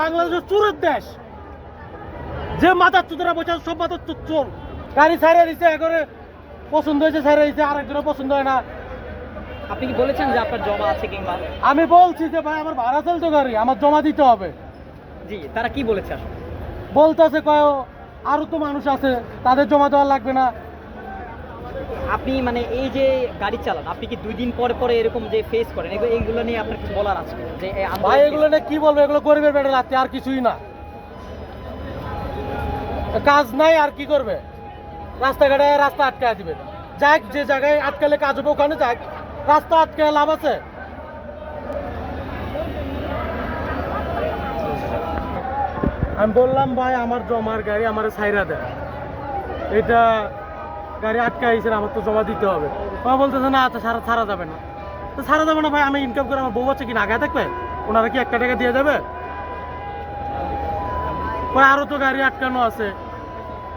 বাংলাদেশের চোরের দেশ। যে মাথার চোরা বসে সব মাথার চোর। গাড়ি ছাড়িয়ে দিচ্ছে, একবারে পছন্দ হয়েছে ছাড়িয়ে দিচ্ছে, আরেকজনের পছন্দ হয় না। আপনি কি বলেছেন যে আপনার জমা আছে কিংবা? আমি বলছি যে ভাই আমার ভাড়া চলতো গাড়ি, আমার জমা দিতে হবে। জি, তারা কি বলেছে আসলে? বলতেছে কয় আরো তো মানুষ আছে, তাদের জমা দেওয়া লাগবে না। আপনি মানে এই যে গাড়ি চালান, আপনি কি 2 দিন পরে পরে এরকম যে ফেস করেন, এইগুলো নিয়ে আপনার কিছু বলার আছে যে এই আন্দোলন? ভাই এগুলো নিয়ে কি বলবো, এগুলো গরিবের পেটে লাগছে, আর কিছুই না। কাজ নাই আর কি করবে, রাস্তাঘাটে রাস্তা আটকায় দিবে। যাক, যে জায়গায় আটকালে কাজ হবে ওখানে যাক, রাস্তা আটকায় লাভ আছে? আমি বললাম ভাই আমার জমার গাড়ি আমার সাইরা দেয়, এটা গাড়ি আটকাইছে, আমার তো জমা দিতে হবে। বাবা বলতেছে না, আচ্ছা ছাড়া যাবে না। তো ছাড়া যাবে না ভাই, আমি ইনকাম করে আমার বউ বাচ্চা কি না আগে থাকবে? ওনারা কি 1 টাকা দিয়ে যাবে? আরো তো গাড়ি আটকানো আছে,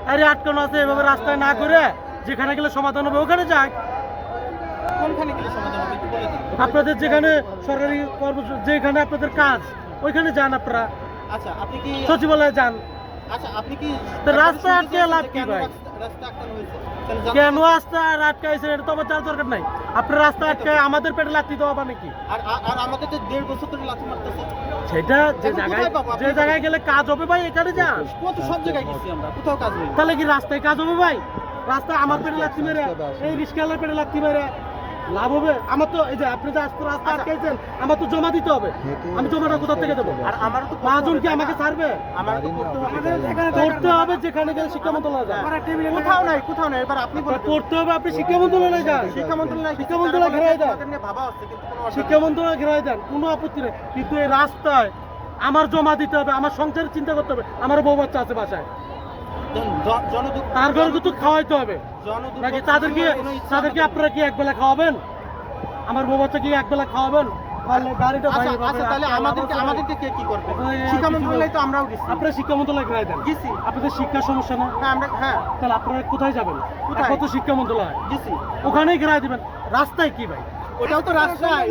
গাড়ি আটকানো আছে, এভাবে রাস্তায় না করে যেখানে গেলে সমাধান হবে ওখানে যাক। কোনখানে গেলে সমাধান হবে একটু বলে দিন। আপনাদের যেখানে সরকারি যেখানে আপনাদের কাজ ওইখানে যান আপনারা। আচ্ছা, আপনি কি সচিবালয়ে যান। আচ্ছা, আপনি কি তো রাস্তা আটকে লাভ কি ভাই? রাস্তা আটকানো হয়েছে? কেন রাস্তা আটকাইছেন এটা তো আমার জানার দরকার নাই। আপনার রাস্তা আটকায় আমাদের পেটে লাথি দেওয়া মানে কি? আর আমাদের তো 1.5 বছর ধরে লাথি মারতেছে। সেটা যে এখন জায়গায় কোথায় পাবো? যে জায়গায় গেলে কাজ হবে ভাই এখানে যান। কত সব জায়গায় গেছি আমরা, কোথাও কাজ হয়নি। তাহলে কি রাস্তায় কাজ হবে ভাই? রাস্তা আমার পেটে লাথি মেরে, এই রিস্কাওয়ালার পেটে লাথি মেরে লাভ হবে? আমার তো এই যে আপনি যে আজকে রাস্তা আটকাইছেন, আমার তো জমা দিতে হবে। আমি জমাটা কোথা থেকে দেবো? আর আমারও তো মহাজন কি আমাকে ছাড়বে? আমার তো করতে হবে, যেখানে গেলে শিক্ষা মন্ত্রণালয় যান। কোথাও নাই। এবার আপনি বলেন। করতে হবে, আপনি শিক্ষা মন্ত্রণালয় যান। শিক্ষা মন্ত্রণালয় ঘেরাই দেন, তাদের নিয়ে ভাবা হচ্ছে, কিন্তু কোনো শিক্ষা মন্ত্রণালয় ঘেরাই দেন, কোনো আপত্তি নেই। কিন্তু এই রাস্তায় আমার জমা দিতে হবে, আমার সংসারের চিন্তা করতে হবে, আমার বউ বাচ্চা আছে বাসায়, তার ঘরে তো খাওয়াইতে হবে নাকি? তাদেরকে আপনারা কি একবেলা খাওয়াবেন? আমার বউ বাচ্চা কি একবেলা খাওয়াবেন? গাড়িটা তাহলে আমাদেরকে কে কি করবে? শিক্ষা মন্ত্রণালয় তো আমরাও দিচ্ছি। আপনারা শিক্ষা মন্ত্রণালয় ঘেরাই দেন। দিছি। আপনাদের শিক্ষা সমস্যা না? হ্যাঁ তাহলে আপনারা কোথায় যাবেন? কোথায়? কত শিক্ষা মন্ত্রণালয় দিছি। ওখানেই ঘেরাই দিবেন। রাস্তায় কি ভাই? ওটাও তো রাস্তায়।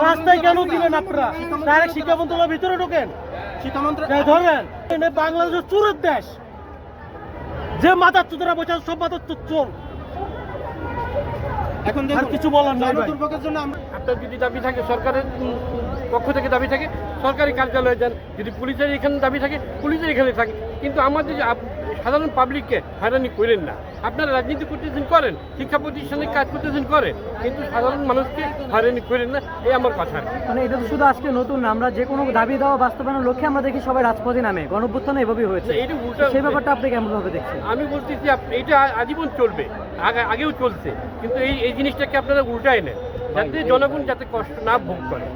রাস্তায় কেন দিবেন আপনারা? ডাইরেক্ট শিক্ষা মন্ত্রণালয়ের ভিতরে ঢোকেন, শিক্ষা মন্ত্রণালয় ধরেন। বাংলাদেশের চোরের দেশ। যে মাথার চোরা বসে সব মাথার চোর। এখন আর কিছু বলার নাই ভাই। দুর্ভোগের জন্য আমরা আপনার যদি দাবি থাকে সরকারের পক্ষ থেকে দাবি থাকে সরকারি কার্যালয়ে যান, যদি পুলিশের এখানে দাবি থাকে পুলিশের এখানে থাকে, কিন্তু আমাদের যে সাধারণ পাবলিককে হয়রানি করেন না। আপনারা রাজনীতি করতেছেন করেন, শিক্ষা প্রতিষ্ঠানে কাজ করতেছেন করেন, কিন্তু সাধারণ মানুষকে হয়রানি করেন না, এই আমার কথা। মানে এটা তো শুধু আজকে নতুন না, আমরা যে কোনো দাবি দেওয়া বাস্তবায়নের লক্ষ্যে আমরা দেখি সবাই রাজপথে নামে, গণঅভ্যুত্থান এভাবেই হয়েছে। এটা উল্টা, সেই ব্যাপারটা আপনি কেমন ভাবে দেখছেন? আমি বলতেছি এটা আজীবন চলবে, আগেও চলছে, কিন্তু এই জিনিসটাকে আপনারা উল্টায় নেন, যাতে জনগণ যাতে কষ্ট না ভোগ করে।